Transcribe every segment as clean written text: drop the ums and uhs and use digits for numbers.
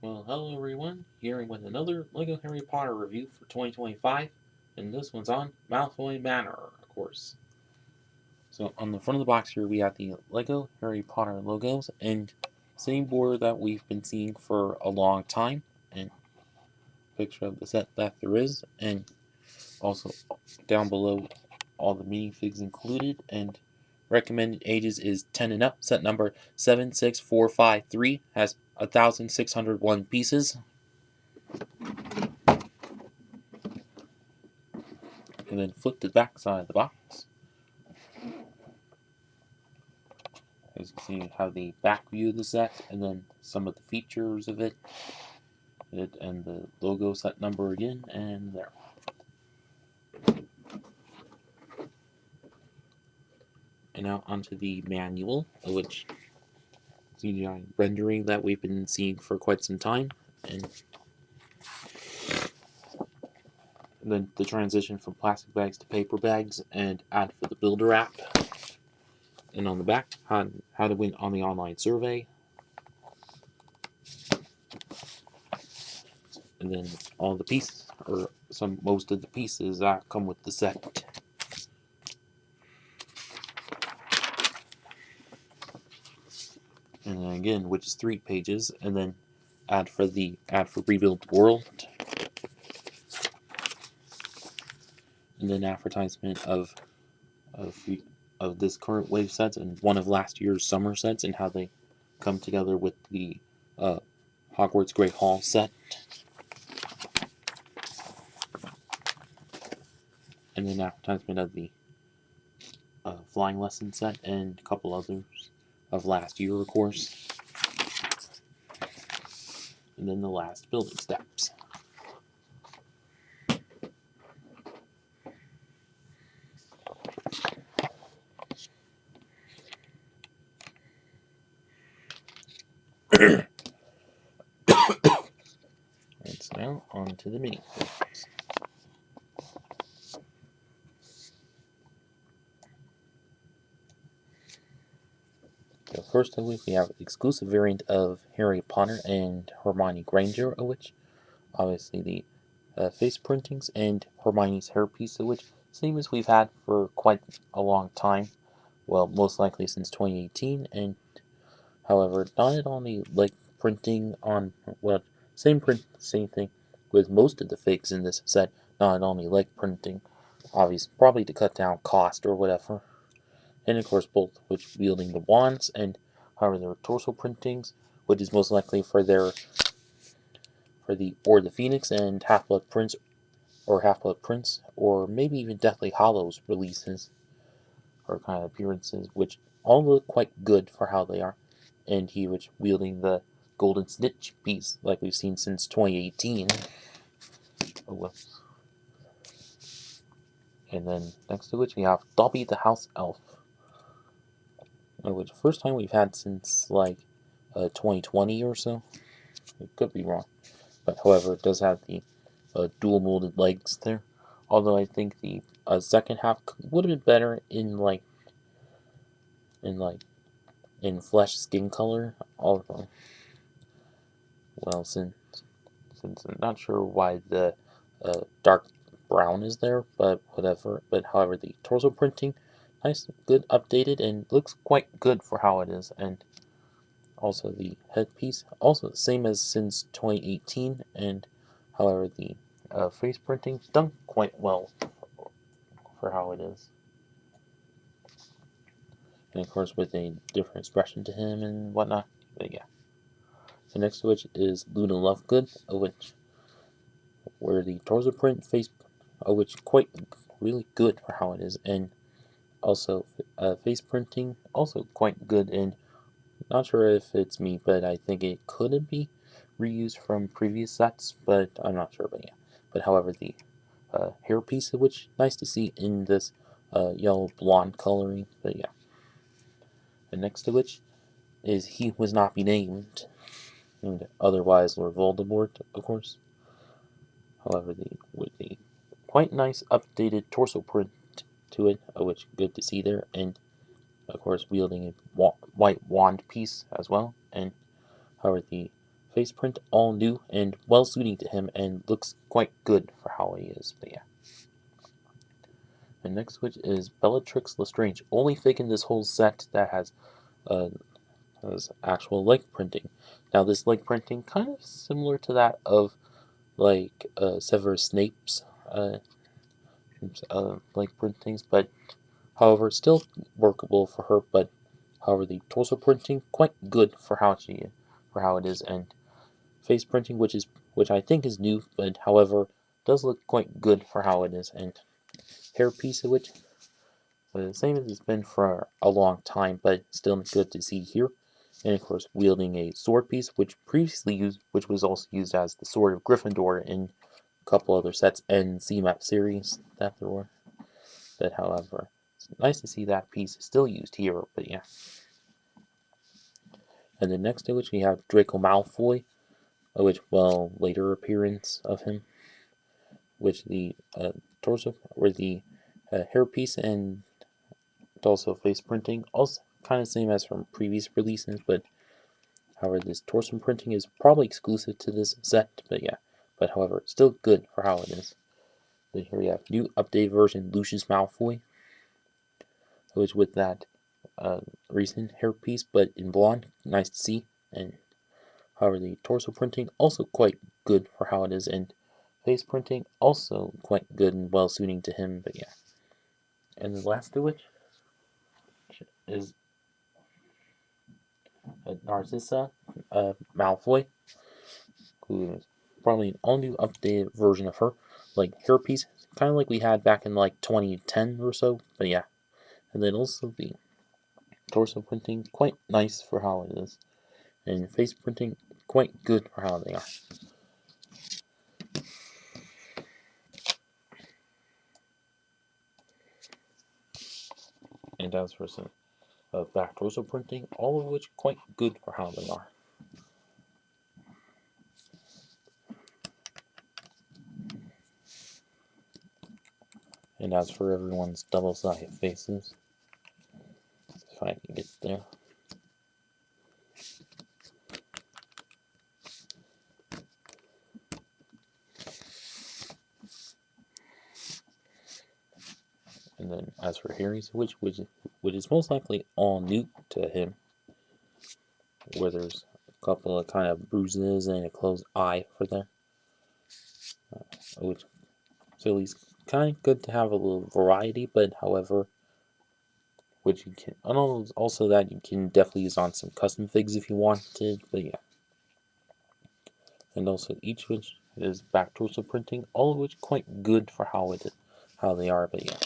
Well, hello everyone, here with another LEGO Harry Potter review for 2025, and this one's on Malfoy Manor, of course. So on the front of the box here we have the LEGO Harry Potter logos, and same border that we've been seeing for a long time, and picture of the set that there is, and also down below all the minifigs included, and recommended ages is 10 and up. Set number 76453 has 1,601 pieces. And then flip the back side of the box. As you can see, you have the back view of the set, and then some of the features of it, and the logo set number again, and there. And now onto the manual, which CGI rendering that we've been seeing for quite some time, and then the transition from plastic bags to paper bags, and ad for the Builder app. And on the back, how to win on the online survey. And then all the pieces, or most of the pieces that come with the set. And then again, which is 3 pages, and then ad for Rebuild the World, and then advertisement of this current wave sets and one of last year's summer sets and how they come together with the Hogwarts Great Hall set, and then advertisement of the flying lesson set and a couple others of last year, of course, and then the last building steps. And now on to the mini. So first of which we have an exclusive variant of Harry Potter and Hermione Granger, of which obviously the face printings and Hermione's hairpiece, of which same as we've had for quite a long time. Well, most likely since 2018, and however, not only like printing on same thing with most of the figs in this set. Not only like printing, obviously probably to cut down cost or whatever, and of course both which wielding the wands, and however their torso printings, which is most likely for the Phoenix and Half-Blood Prince, or maybe even Deathly Hollows releases or kind of appearances, which all look quite good for how they are. And he was wielding the golden snitch piece like we've seen since 2018. Oh well. And then next to which we have Dobby the House Elf, which first time we've had since like 2020 or so. It could be wrong, but however, it does have the dual molded legs there. Although I think the second half would have been better in flesh skin color. Although, well, since I'm not sure why the dark brown is there, but whatever. But however, the torso printing, nice, good, updated, and looks quite good for how it is. And also the headpiece, also the same as since 2018. And however, the face printing done quite well for how it is. And of course, with a different expression to him and whatnot. But yeah. The next to which is Luna Lovegood, where the torso print face, which quite really good for how it is, and also face printing also quite good. And not sure if it's me, but I think it couldn't be reused from previous sets, but I'm not sure. But yeah, but however, the hair piece of which nice to see in this yellow blonde coloring. But yeah, and next to which is He Who Was Not Be Named, and otherwise Lord Voldemort, of course. However, with the quite nice updated torso print to it, which good to see there, and of course wielding a white wand piece as well, and however the face print all new and well suiting to him and looks quite good for how he is. But yeah. The next switch is Bellatrix Lestrange, only fig in this whole set that uh, has actual leg printing. Now this leg printing kind of similar to that of like Severus Snape's leg printings, but however still workable for her. But however the torso printing quite good for how it is, and face printing which I think is new, but however does look quite good for how it is, and hairpiece which the same as it's been for a long time, but still good to see here. And of course, wielding a sword piece, which was also used as the sword of Gryffindor in a couple other sets and CMAP series that there were. But however, it's nice to see that piece still used here. But yeah. And then next to which we have Draco Malfoy, later appearance of him, which the torso or the hairpiece and also face printing, also kind of same as from previous releases, but however this torso printing is probably exclusive to this set, but yeah, but however still good for how it is. Then here we have new updated version Lucius Malfoy, which with that recent hairpiece but in blonde, nice to see, and however the torso printing also quite good for how it is, and face printing also quite good and well suiting to him, but yeah. And the last of which is Narcissa Malfoy, who is probably an all new updated version of her, like hairpiece, kind of like we had back in like 2010 or so. But yeah, and then also the torso printing quite nice for how it is, and face printing quite good for how they are. And as for some back torso printing, all of which quite good for how they are. And as for everyone's double-sided faces, if I can get there. And then as for Harry's, which is most likely all new to him, where there's a couple of kind of bruises and a closed eye for them, which so he's kind of good to have a little variety, but however, which you can, and also that you can definitely use on some custom figs if you wanted, but yeah. And also each which is back torso printing, all of which quite good for how they are, but yeah.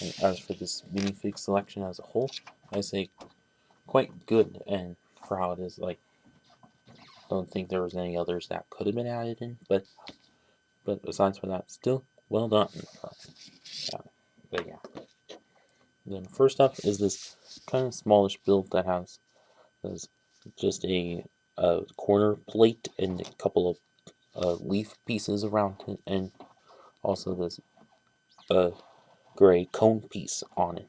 And as for this minifig selection as a whole, I say quite good, and for how it is, like, don't think there was any others that could have been added in, but besides for that, still well done. But yeah. Then first up is this kind of smallish build that has just a corner plate and a couple of leaf pieces around it, and also this uh, gray cone piece on it.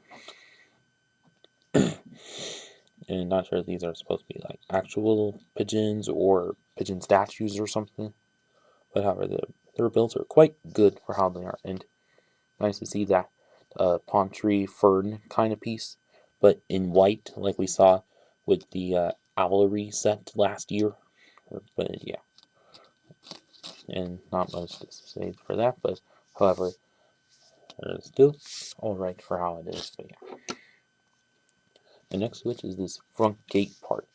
And not sure if these are supposed to be like actual pigeons or pigeon statues or something, but however, their builds are quite good for how they are, and nice to see that palm tree fern kind of piece, but in white, like we saw with the owlery set last year. But yeah, and not much to say for that, but however, it's still alright for how it is. But yeah. The next switch is this front gate part.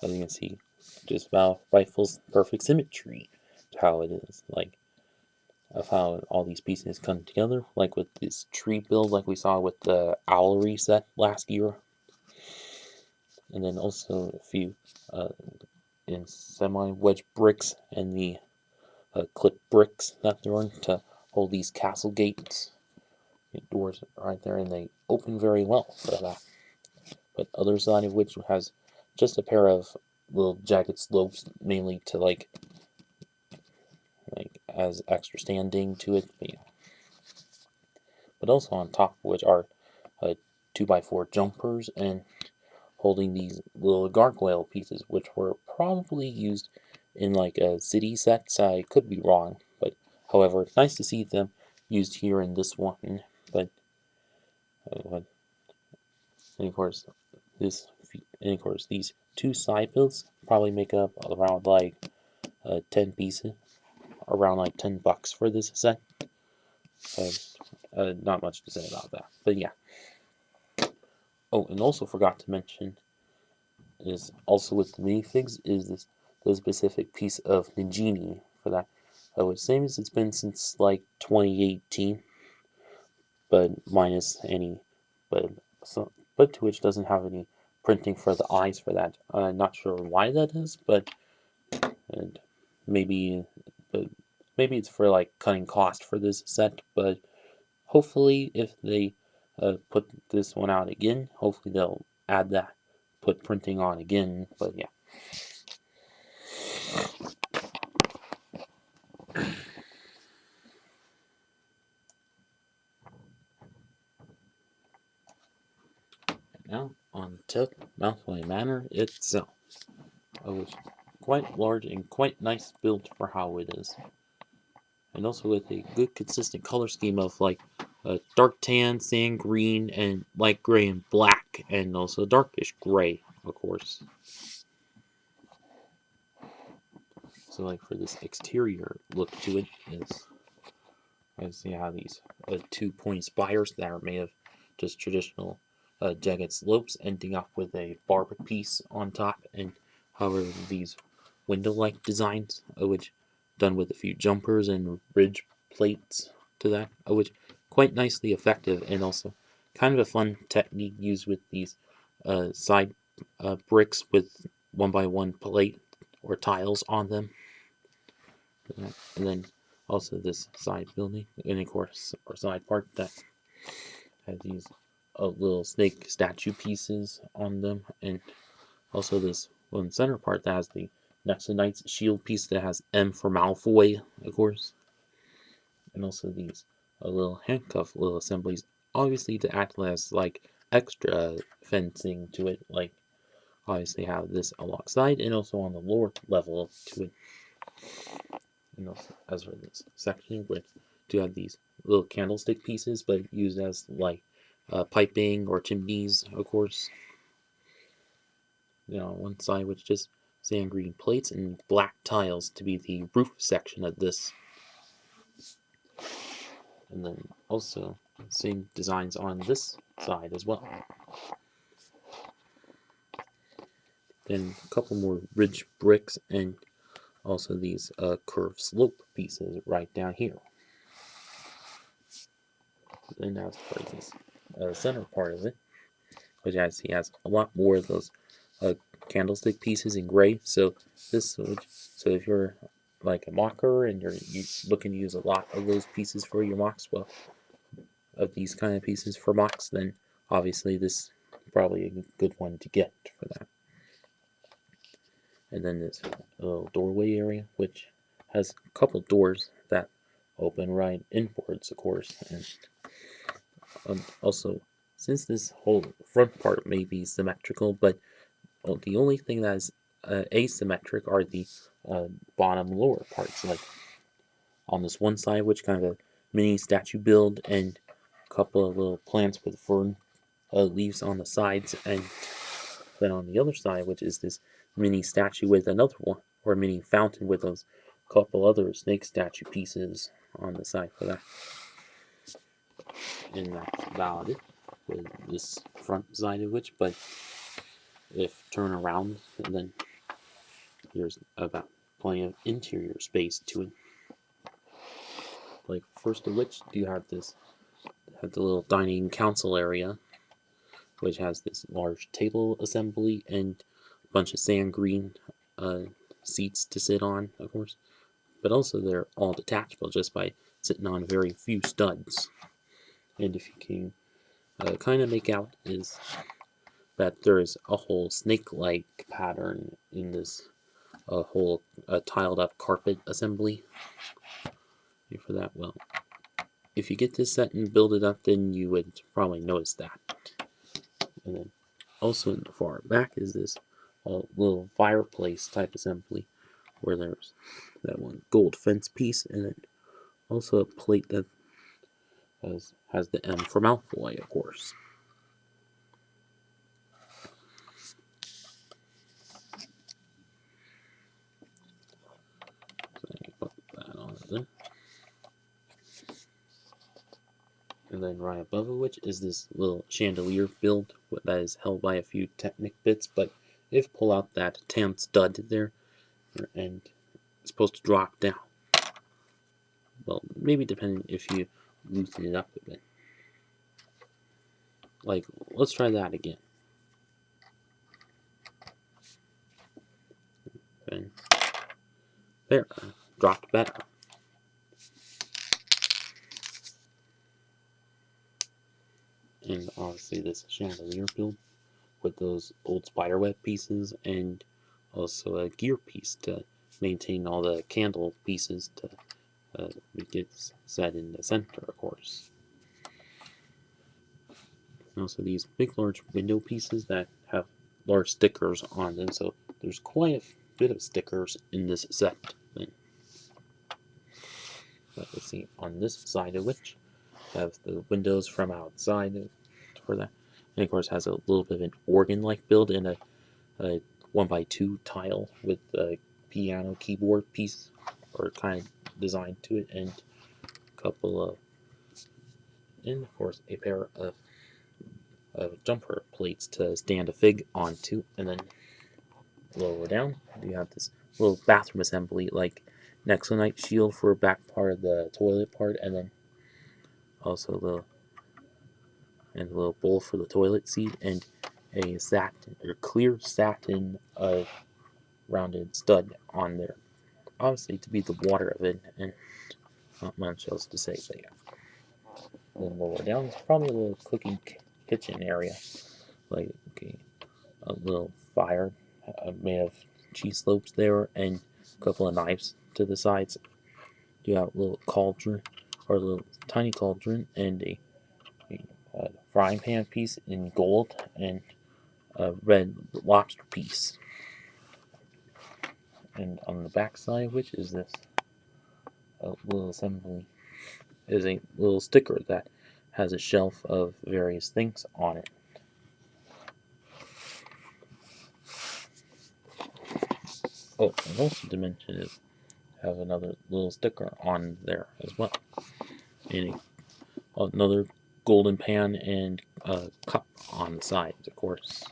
As you can see, just about rifles perfect symmetry to how it is. Like, of how all these pieces come together, like with this tree build, like we saw with the owlery set last year, and then also a few uh, in semi wedge bricks and the clip bricks that they're on to hold these castle gates. The doors right there, and they open very well for that. But other side of which has just a pair of little jagged slopes, mainly to like as extra standing to it. But also on top of which are 2x4 jumpers and holding these little gargoyle pieces, which were probably used in like a city sets. I could be wrong, but however, it's nice to see them used here in this one. But and of course, these two side builds probably make up around like 10 pieces, around like $10 for this set. So, not much to say about that, but yeah. Oh, and also forgot to mention is also with the minifigs is this the specific piece of Nagini for that. It's same as it's been since like 2018, but minus any, but but to which doesn't have any printing for the eyes for that. Not sure why that is, but and maybe, but maybe it's for like cutting cost for this set. But hopefully, if they put this one out again, hopefully they'll add that, put printing on again. But yeah. Now on to Malfoy Manor itself, which is quite large and quite nice built for how it is, and also with a good consistent color scheme of like dark tan, sand green, and light gray and black, and also darkish gray, of course. So like for this exterior look to it is, as you have these 2 point spires that are made of just traditional jagged slopes, ending up with a barbed piece on top, and however these window-like designs, which done with a few jumpers and ridge plates to that, which quite nicely effective, and also kind of a fun technique used with these side bricks with 1x1 plate or tiles on them, and then also this side building, and of course, or side part that has these little snake statue pieces on them, and also this one center part that has the next to Knight's shield piece that has M for Malfoy, of course, and also these little handcuff little assemblies, obviously to act as like extra fencing to it, like obviously have this alongside and also on the lower level to it. And also, as for this section, which do have these little candlestick pieces, but used as like piping or chimneys, of course. On one side, which just sand green plates and black tiles to be the roof section of this. And then also same designs on this side as well. Then a couple more ridge bricks and also these curved slope pieces right down here. Then as for this center part of it, which as he has a lot more of those candlestick pieces in gray. So so if you're like a mocker and you're looking to use a lot of those pieces for your mocks, well, of these kind of pieces for mocks, then obviously this is probably a good one to get for that. And then this little doorway area, which has a couple doors that open right inwards, of course, and also since this whole front part may be symmetrical, but the only thing that is asymmetric are the bottom lower parts, like on this one side, which kind of a mini statue build, and a couple of little plants with fern leaves on the sides, and then on the other side, which is this mini statue with another one, or a mini fountain with those couple other snake statue pieces on the side for that. And that's about it with this front side of which, but if turn around, and then here's about plenty of interior space to it. Like first of which, do you have the little dining council area, which has this large table assembly and a bunch of sand green seats to sit on, of course. But also they're all detachable just by sitting on very few studs. And if you can kind of make out is that there is a whole snake-like pattern in this whole tiled up carpet assembly. And for that, well, if you get this set and build it up, then you would probably notice that. And then also in the far back is this little fireplace type assembly where there's that one gold fence piece and then also a plate that has the M for Malfoy, of course. So you put that on there. And then right above it, which is this little chandelier build that is held by a few Technic bits, but if pull out that tan stud there, and it's supposed to drop down. Well, maybe depending if you loosen it up a bit. Like, let's try that again. And there, dropped better. And obviously this chandelier build with those old spiderweb pieces and also a gear piece to maintain all the candle pieces to get set in the center, of course. And also these big large window pieces that have large stickers on them, so there's quite a bit of stickers in this set. But let's see, on this side of which have the windows from outside for that. And of course has a little bit of an organ-like build and a 1x2 tile with a piano keyboard piece or kind of design to it, and a couple of, and of course a pair of jumper plates to stand a fig onto. And then lower down you have this little bathroom assembly like Nexonite shield for back part of the toilet part, and then also a little bowl for the toilet seat, and a satin or clear satin rounded stud on there, obviously to be the water of it, and not much else to say. But yeah, a little lower down is probably a little cooking kitchen area, like a little fire made of cheese slopes there, and a couple of knives to the sides. You have a little cauldron, or a little tiny cauldron, and a frying pan piece in gold, and a red lobster piece. And on the back side, which is this little assembly, is a little sticker that has a shelf of various things on it. Oh, and also to mention is have another little sticker on there as well. And another golden pan and a cup on the sides, of course.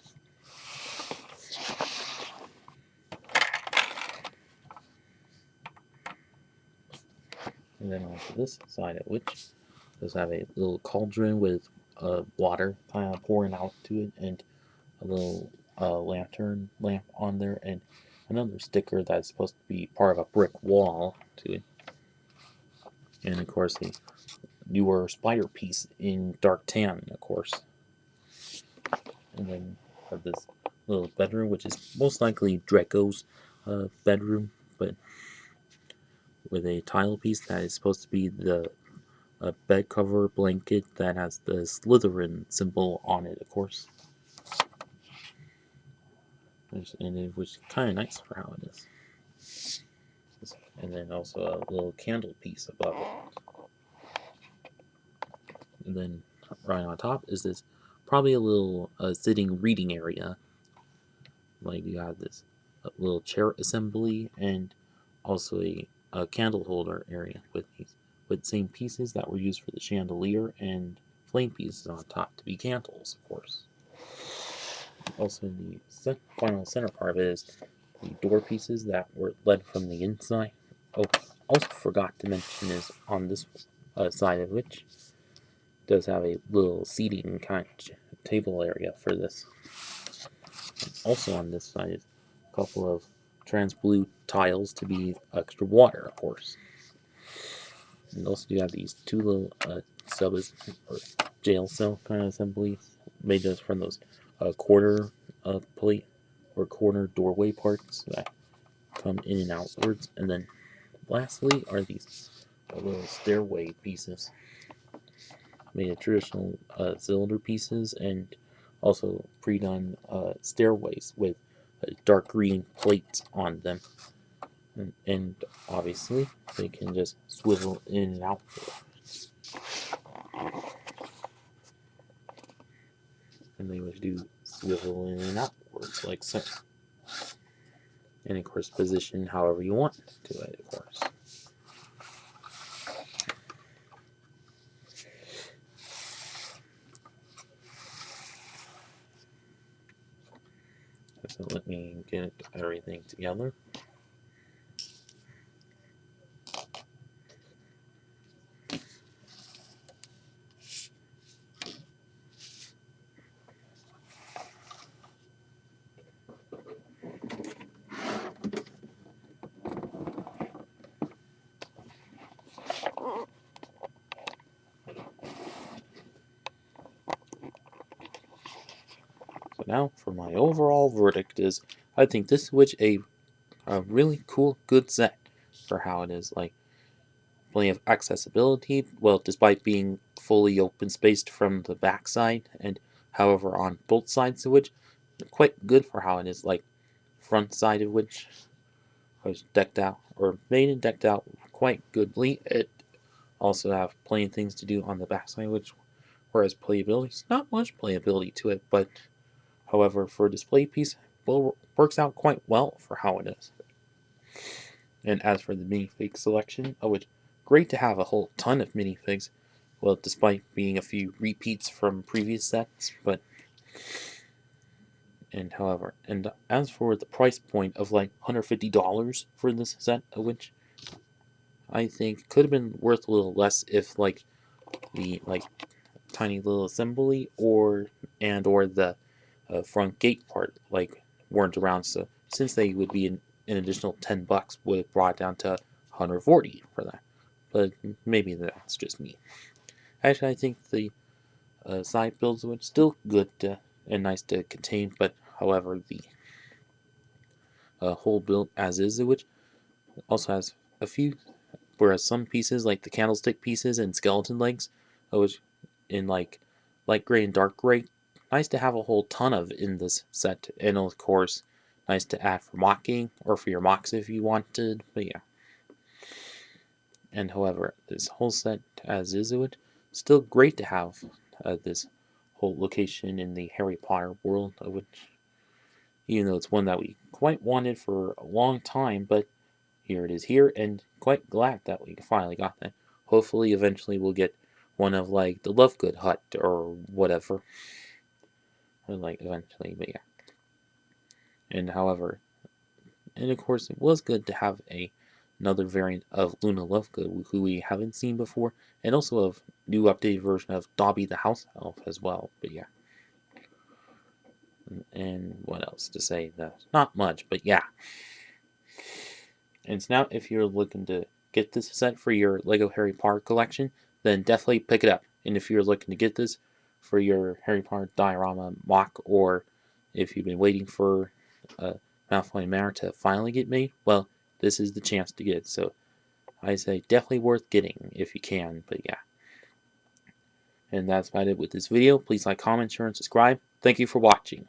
And then onto this side, of which does have a little cauldron with water kind of pouring out to it, and a little lantern lamp on there, and another sticker that's supposed to be part of a brick wall to it. And of course, the newer spider piece in dark tan, of course. And then have this little bedroom, which is most likely Draco's bedroom, but with a tile piece that is supposed to be the bed cover blanket that has the Slytherin symbol on it, of course. And which is kind of nice for how it is. And then also a little candle piece above it. And then right on top is this probably a little sitting reading area. Like you have this little chair assembly and also a candle holder area with same pieces that were used for the chandelier and flame pieces on top to be candles, of course. Also, in the final center part of it is the door pieces that were led from the inside. Oh, also forgot to mention is on this side of which does have a little seating kind of table area for this. And also on this side is a couple of trans blue tiles to be extra water, of course. And also you have these two little sub or jail cell kind of assemblies made just from those quarter plate or corner doorway parts that come in and outwards. And then lastly are these little stairway pieces made of traditional cylinder pieces and also pre-done stairways with dark green plates on them. And obviously they can just swivel in and out. And they would do swivel in and outwards like so. And of course position however you want to it, of course. So let me get everything together. So now for my overall verdict is I think this Switch a really cool, good set for how it is. Like plenty of accessibility, well, despite being fully open spaced from the backside, and however on both sides of which quite good for how it is. Like front side of which was decked out or made and decked out quite goodly. It also have plenty of things to do on the backside, which whereas playability, it's not much playability to it, but however for a display piece, well, works out quite well for how it is. And as for the minifig selection, oh, it's great to have a whole ton of minifigs. Well, despite being a few repeats from previous sets, but and however, and as for the price point of like $150 for this set, which I think could have been worth a little less if like the like tiny little assembly or the front gate part like weren't around. So since they would be an additional $10, would have brought it down to 140 for that. But maybe that's just me. Actually, I think the side builds were still good and nice to contain, but however, the whole build as is, which also has a few, whereas some pieces like the candlestick pieces and skeleton legs, which in like light gray and dark gray, nice to have a whole ton of in this set, and of course, nice to add for mocking or for your mocks if you wanted. But yeah. And however, this whole set as is it still great to have this whole location in the Harry Potter world, which even though it's one that we quite wanted for a long time, but here it is here, and quite glad that we finally got that. Hopefully, eventually, we'll get one of like the Lovegood hut or whatever, or like eventually, but yeah. And however, and of course, it was good to have another variant of Luna Lovegood, who we haven't seen before, and also a new updated version of Dobby the House Elf as well. But yeah. And what else to say? Not much, but yeah. And so now, if you're looking to get this set for your Lego Harry Potter collection, then definitely pick it up. And if you're looking to get this for your Harry Potter diorama mock, or if you've been waiting for Malfoy and Manor to finally get made, well, this is the chance to get it. So I say definitely worth getting if you can. But yeah. And that's about it with this video. Please like, comment, share, and subscribe. Thank you for watching.